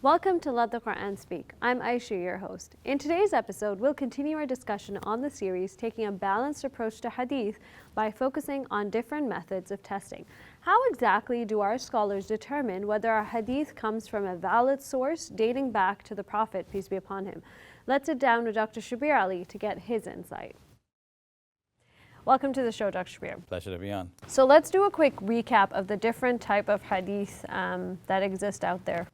Welcome to Let the Quran Speak. I'm Aisha, your host. In today's episode, we'll continue our discussion on the series, taking a balanced approach to Hadith by focusing on different methods of testing. How exactly do our scholars determine whether a Hadith comes from a valid source dating back to the Prophet, peace be upon him? Let's sit down with Dr. Shabir Ally to get his insight. Welcome to the show, Dr. Shabir. Pleasure to be on. So let's do a quick recap of the different type of Hadith that exist out there.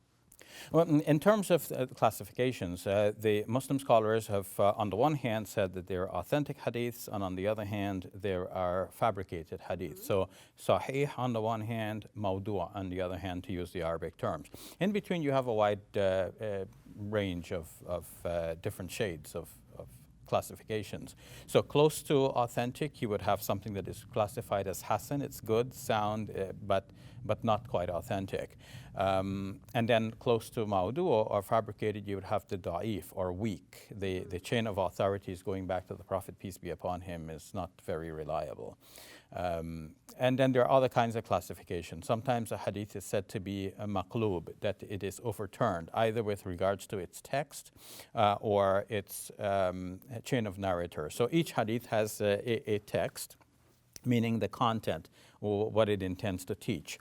Well, in terms of classifications, the Muslim scholars have, on the one hand, said that there are authentic hadiths, and on the other hand, there are fabricated hadiths. So, sahih on the one hand, mawdu' on the other hand, to use the Arabic terms. In between, you have a wide range of different shades of classifications. So close to authentic, you would have something that is classified as hasan. It's good, sound, but not quite authentic. And then close to mawdu' or fabricated, you would have the da'if or weak. The chain of authorities going back to the Prophet, peace be upon him, is not very reliable. And then there are other kinds of classifications. Sometimes a hadith is said to be a maqlub, that it is overturned, either with regards to its text or its chain of narrators. So each hadith has a text, meaning the content, or what it intends to teach.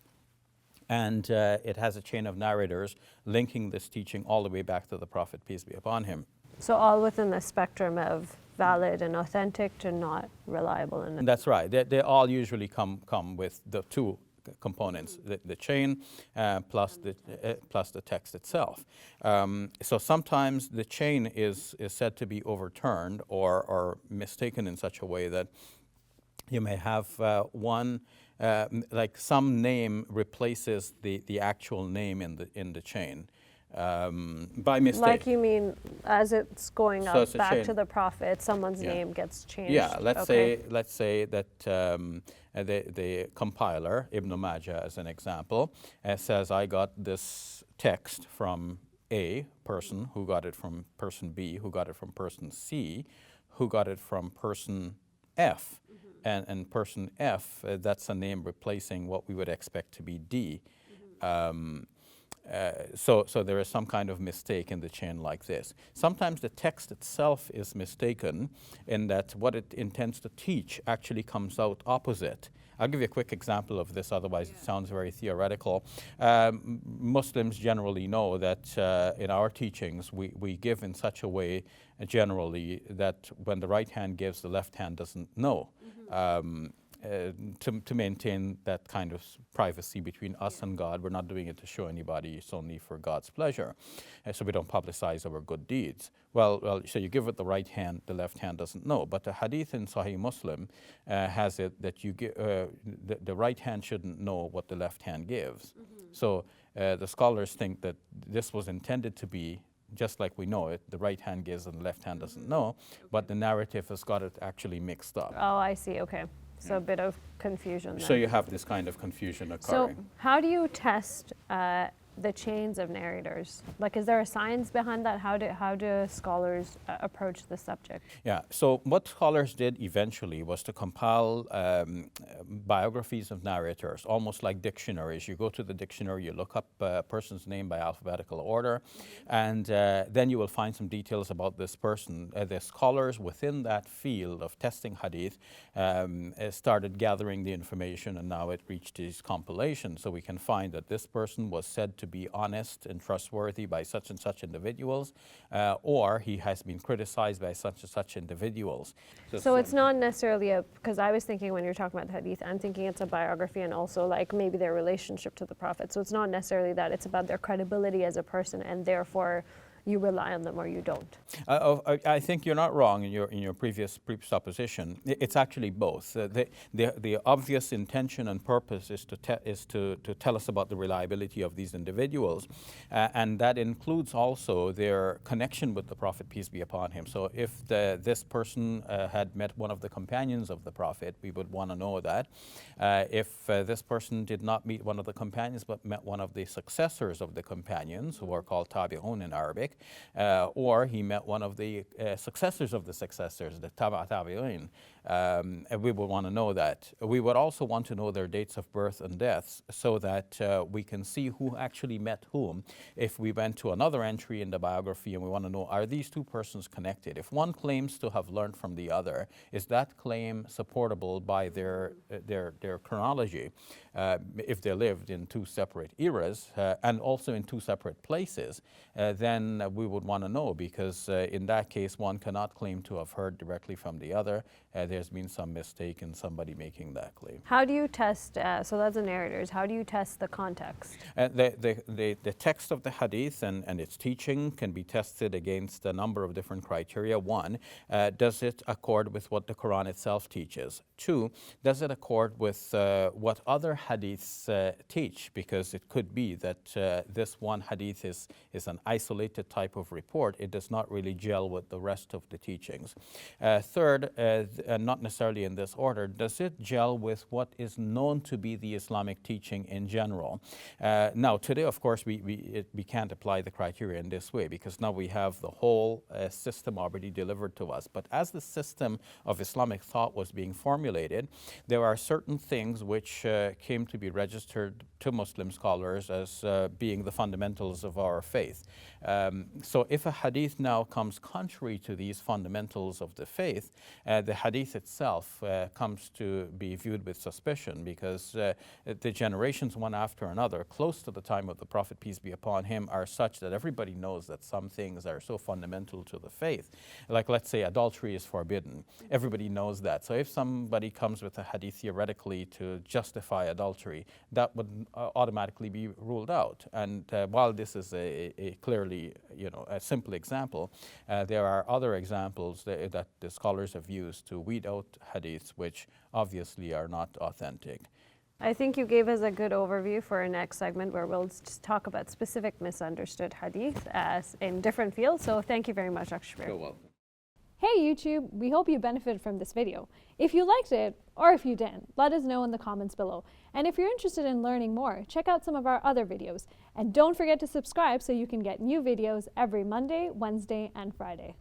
And it has a chain of narrators linking this teaching all the way back to the Prophet, peace be upon him. So all within the spectrum of valid and authentic to not reliable. And that's right. They all usually come with the two components, the chain plus the text itself. So sometimes the chain is said to be overturned or mistaken in such a way that you may have one, like some name replaces the actual name in the chain. By mistake. Like you mean as it's going So up it's a back chain. to the Prophet, someone's name gets changed? Yeah, let's Okay. say that the compiler, Ibn Majah as an example, says I got this text from A person, who got it from person B, who got it from person C, who got it from person F. And person F, that's a name replacing what we would expect to be D. So there is some kind of mistake in the chain like this. Sometimes the text itself is mistaken in that what it intends to teach actually comes out opposite. I'll give you a quick example of this, otherwise it sounds very theoretical. Muslims generally know that in our teachings we give in such a way generally that when the right hand gives, the left hand doesn't know. To maintain that kind of privacy between us and God. We're not doing it to show anybody, it's only for God's pleasure. So we don't publicize our good deeds. Well, so you give it the right hand, the left hand doesn't know. But the hadith in Sahih Muslim has it that you give, the right hand shouldn't know what the left hand gives. So the scholars think that this was intended to be just like we know it, the right hand gives and the left hand doesn't know, but the narrative has got it actually mixed up. Oh, I see. Okay. So a bit of confusion there. So you have this kind of confusion occurring. So how do you test the chains of narrators? Like, is there a science behind that? How do scholars approach the subject? Yeah, so what scholars did eventually was to compile biographies of narrators, almost like dictionaries. You go to the dictionary, you look up a person's name by alphabetical order, and then you will find some details about this person. The scholars within that field of testing hadith started gathering the information, and now it reached these compilations. So we can find that this person was said to be honest and trustworthy by such and such individuals, or he has been criticized by such and such individuals. So it's not necessarily because I was thinking when you're talking about the hadith, I'm thinking it's a biography and also like maybe their relationship to the Prophet. So it's not necessarily that, it's about their credibility as a person and therefore you rely on them or you don't. I think you're not wrong in your previous presupposition. It's actually both. The obvious intention and purpose is to tell us about the reliability of these individuals, and that includes also their connection with the Prophet, peace be upon him. So if this person had met one of the companions of the Prophet, we would want to know that. If this person did not meet one of the companions but met one of the successors of the companions, who are called tabi'un in Arabic, or he met one of the successors of the successors, the tabi'in, And we would want to know that. We would also want to know their dates of birth and deaths so that we can see who actually met whom. If we went to another entry in the biography and we want to know, are these two persons connected? If one claims to have learned from the other, is that claim supportable by their chronology? If they lived in two separate eras and also in two separate places, then we would want to know, because in that case, one cannot claim to have heard directly from the other. There's been some mistake in somebody making that claim. How do you test, so that's the narrators, how do you test the context? The text of the hadith and its teaching can be tested against a number of different criteria. One, does it accord with what the Quran itself teaches? Two, does it accord with what other hadiths teach? Because it could be that this one hadith is an isolated type of report. It does not really gel with the rest of the teachings. Third, and not necessarily in this order, does it gel with what is known to be the Islamic teaching in general? Now, today, of course, we can't apply the criteria in this way, because now we have the whole system already delivered to us. But as the system of Islamic thought was being formulated, there are certain things which came to be registered to Muslim scholars as being the fundamentals of our faith. So if a hadith now comes contrary to these fundamentals of the faith, the hadith itself comes to be viewed with suspicion, because the generations one after another, close to the time of the Prophet, peace be upon him, are such that everybody knows that some things are so fundamental to the faith. Like, let's say adultery is forbidden. Everybody knows that. So if somebody comes with a hadith theoretically to justify adultery, that would automatically be ruled out. And while this is a clearly, a simple example, there are other examples that the scholars have used to weed out hadiths which obviously are not authentic. I think you gave us a good overview for our next segment, where we'll just talk about specific misunderstood hadith in different fields. So thank you very much, Dr. Shabir. You're welcome. Hey YouTube, we hope you benefited from this video. If you liked it, or if you didn't, let us know in the comments below. And if you're interested in learning more, check out some of our other videos. And don't forget to subscribe so you can get new videos every Monday, Wednesday, and Friday.